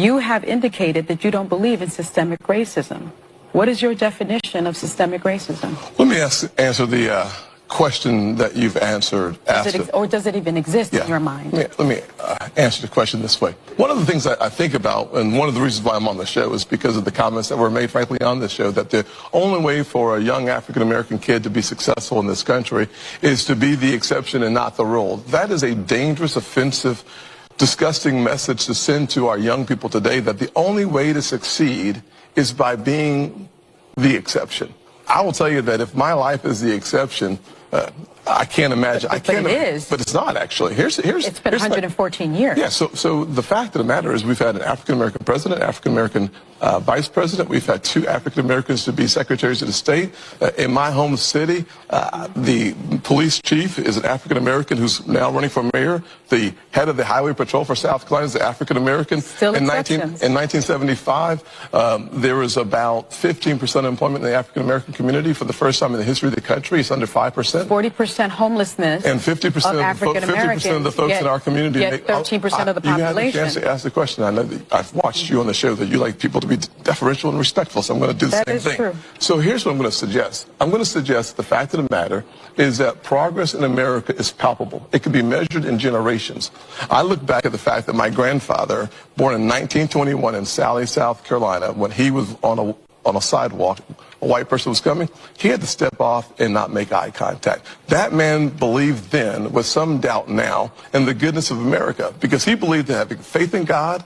you have indicated that you don't believe in systemic racism. What is your definition of systemic racism? Let me answer the question that you've answered. Or does it even exist in your mind? Let me answer the question this way. One of the things that I think about, and one of the reasons why I'm on the show, is because of the comments that were made, frankly, on this show, that the only way for a young African-American kid to be successful in this country is to be the exception and not the rule. That is a dangerous, offensive, disgusting message to send to our young people today, that the only way to succeed is by being the exception. I will tell you that if my life is the exception, I can't imagine. But it is. But it's not, actually. It's been 114 years. Yeah, so the fact of the matter is we've had an African-American president, African-American vice president. We've had 2 African-Americans to be secretaries of the state. In my home city, the police chief is an African-American who's now running for mayor. The head of the highway patrol for South Carolina is an African-American. Still exceptions. In 1975, there was about 15% employment in the African-American community. For the first time in the history of the country, it's under 5%. 40% homelessness. And 50% of the folks in our community get 13% of the population. You had the chance to ask the question. I know that I've watched you on the show that you like people to be deferential and respectful, so I'm going to do the same thing. True. So here's what I'm going to suggest. I'm going to suggest the fact of the matter is that progress in America is palpable. It can be measured in generations. I look back at the fact that my grandfather, born in 1921 in Sally, South Carolina, when he was on a sidewalk, a white person was coming, he had to step off and not make eye contact. That man believed then, with some doubt now, in the goodness of America, because he believed that having faith in God,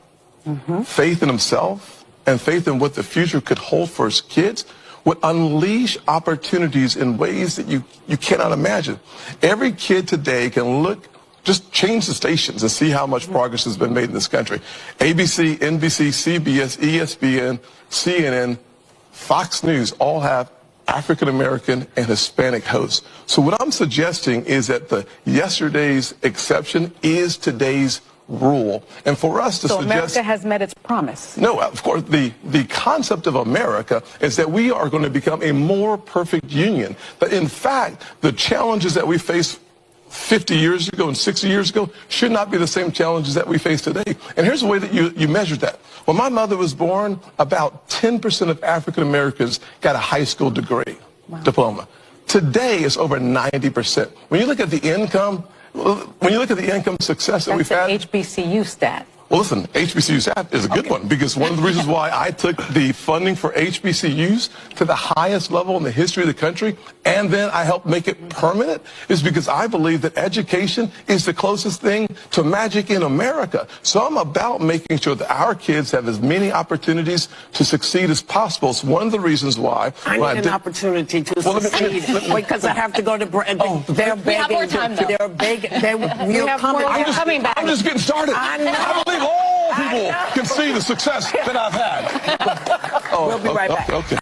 faith in himself, and faith in what the future could hold for his kids would unleash opportunities in ways that you cannot imagine. Every kid today can look, just change the stations and see how much progress has been made in this country. ABC, NBC, CBS, ESPN, CNN, Fox News all have African-American and Hispanic hosts. So what I'm suggesting is that the yesterday's exception is today's rule. And for us to suggest... So America has met its promise. No, of course, the concept of America is that we are going to become a more perfect union. But in fact, the challenges that we face 50 years ago and 60 years ago should not be the same challenges that we face today. And here's the way that you measure that. When my mother was born, about 10% of African Americans got a high school degree, diploma. Today, it's over 90%. When you look at the income, success that we've had... That's an HBCU stat. Well, listen, HBCU stat is a good one, because one of the reasons why I took the funding for HBCUs to the highest level in the history of the country, and then I helped make it permanent, is because I believe that education is the closest thing to magic in America. So I'm about making sure that our kids have as many opportunities to succeed as possible. It's one of the reasons why... I need an opportunity to succeed, because I have to go to... They're begging. They're begging. You're coming back. I'm just getting started. I know. I believe all people can see the success that I've had. We'll be right back. Okay.